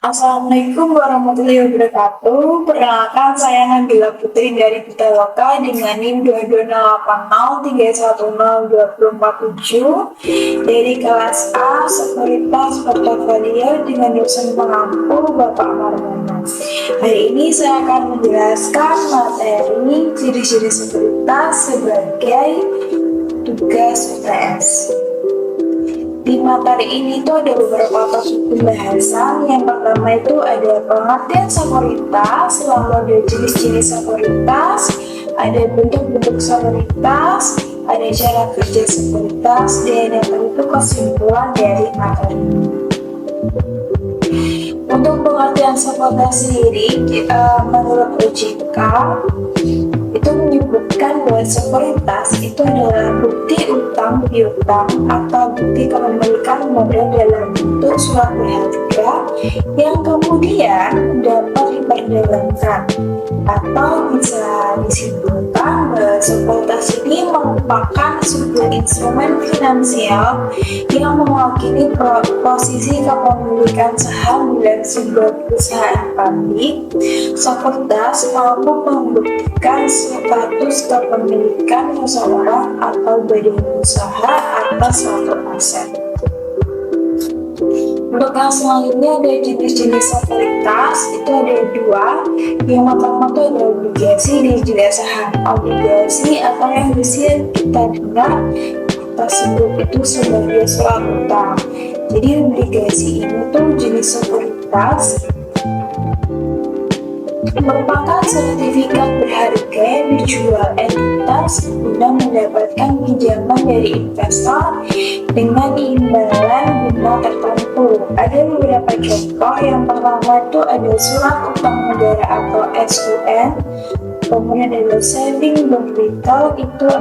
Assalamualaikum warahmatullahi wabarakatuh. Perkenalkan, saya Nabila Putri dari Pitaloka dengan NIM 22802402447 dari kelas A Sekuritas Portofolio dengan dosen pengampu Bapak Marmono. Hari ini saya akan menjelaskan materi ciri-ciri sekuritas sebagai tugas UTS. Di materi ini tuh ada beberapa topik pembahasan. Yang pertama itu ada pengertian sekuritas, lalu ada jenis-jenis sekuritas, ada bentuk-bentuk sekuritas, ada cara kerja sekuritas, dan yang itu kesimpulan dari materi ini. Untuk pengertian sekuritas sendiri, menurut OJK itu menyebutkan bahwa sekuritas itu adalah bukti utang piutang atau bukti kepemilikan modal dalam bentuk surat berharga yang kemudian dapat diperdagangkan, atau bisa disimpulkan bahwa sekuritas ini merupakan sebuah instrumen finansial yang mewakili posisi kepemilikan saham dalam sebuah perusahaan publik. Sekuritas mampu membuktikan status kepemilikan seseorang atau badan usaha atas suatu aset. Untuk yang selanjutnya ada jenis-jenis sekuritas, itu ada dua. Yang pertama itu ada obligasi dan juga saham. Obligasi atau yang bisa kita dengar kita sebut itu sebagai surat utang. Jadi obligasi ini tuh jenis sekuritas merupakan sertifikat berharga yang dijual entitas guna mendapatkan pinjaman dari investor dengan imbalan bunga tertentu. Ada beberapa contoh. Yang pertama itu ada surat utang negara atau SUN, kemudian ada saving bond retail, itu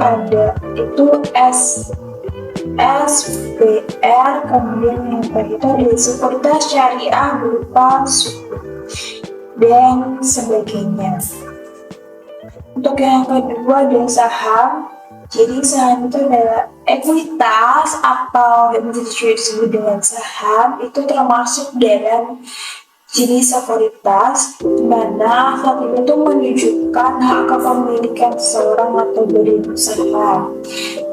SBR, kemudian yang itu ada sekuritas syariah berupa sukuk dan sebagainya. Untuk yang kedua ada saham. Jadi saham itu adalah ekuitas atau yang bisa disebut dengan saham, itu termasuk dalam jenis sekuritas, di mana hal ini itu menunjukkan hak kepemilikan seseorang atau badan usaha.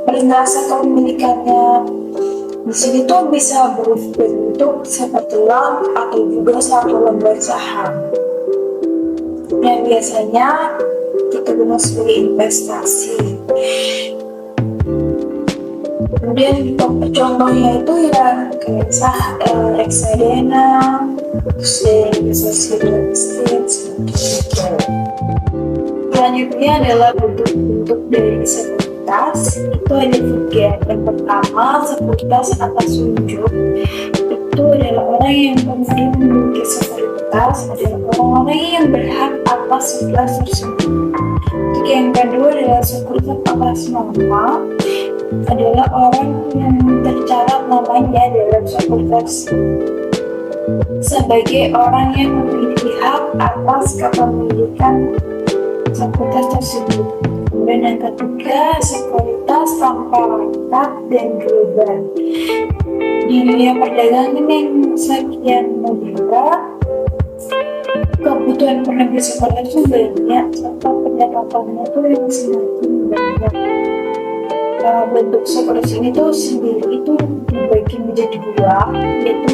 Peringkatan kepemilikannya di sini tuh bisa berbentuk seperti lot atau juga satu lembar saham. Dan biasanya kita guna sebagai investasi. Kemudian contohnya itu ya kayak reksadana, real estate, selanjutnya adalah bentuk-bentuk dari sekuritas. Itu ada tiga. Yang pertama, sekuritas atas unjuk. Itu adalah orang yang kemudian memiliki sekuritas adalah orang-orang yang berhak atas sekuritas tersebut. Untuk yang kedua adalah sekuritas atas nama, adalah orang yang tercatat namanya dalam sekuritas sebagai orang yang memiliki hak atas kepemilikan sekuritas tersebut. Kemudian yang ketiga, sekuritas tanpa lekat dan global. Di dunia perdagangan yang sekian modern, kebutuhan penerbit sekuritas itu banyak, serta pendekatannya itu yang semakin banyak. Bentuk sekuritas ini tuh sendiri itu dibagi menjadi dua, yaitu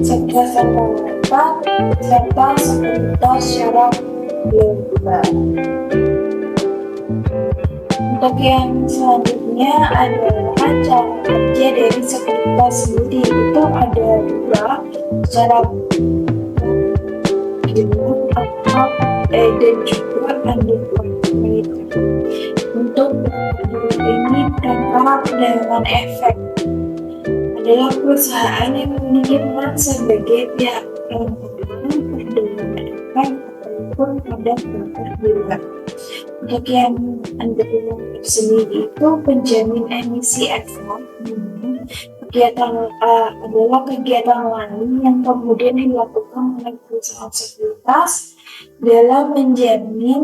sekuritas tanpa lekat serta sekuritas secara global. Untuk yang selanjutnya adalah cara kerja dari sekuritas sendiri. Itu ada dua, secara dan juga undefined. Untuk ini perangkat dengan efek adalah perusahaan yang memiliki peran sebagai pihak perdagangan efek maupun pada broker di luar. Untuk yang underlying sendiri itu penjamin emisi efek. Kegiatan adalah kegiatan lain yang kemudian dilakukan oleh perusahaan sekuritas dalam menjamin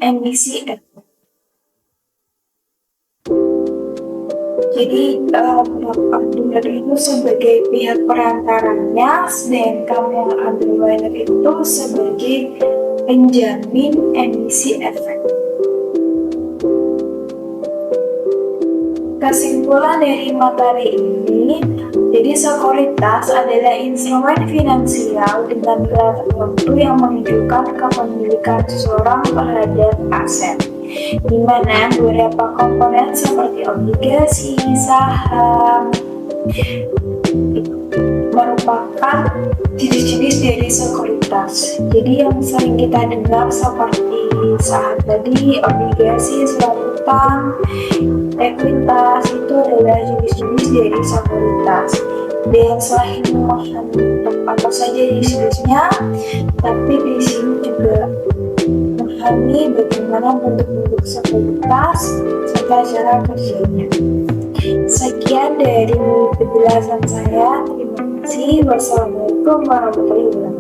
emisi efek. Jadi dealer itu sebagai pihak perantaranya, sedangkan yang underliner itu sebagai penjamin emisi efek. Kesimpulan dari materi ini, jadi sekuritas adalah instrumen finansial dengan nilai tertentu yang menunjukkan kepemilikan seseorang terhadap aset, di mana beberapa komponen seperti obligasi, saham, merupakan jenis-jenis dari sekuritas. Jadi yang sering kita dengar seperti saham tadi, obligasi, surat utang, ekuitas itu adalah jenis-jenis dari sekuritas. Dan selain memahami untuk apa saja jenis-jenisnya, tapi di sini juga memahami bagaimana bentuk-bentuk sekuritas serta cara kerjanya. Sekian dari penjelasan saya. Terima kasih. Wassalamualaikum warahmatullahi wabarakatuh.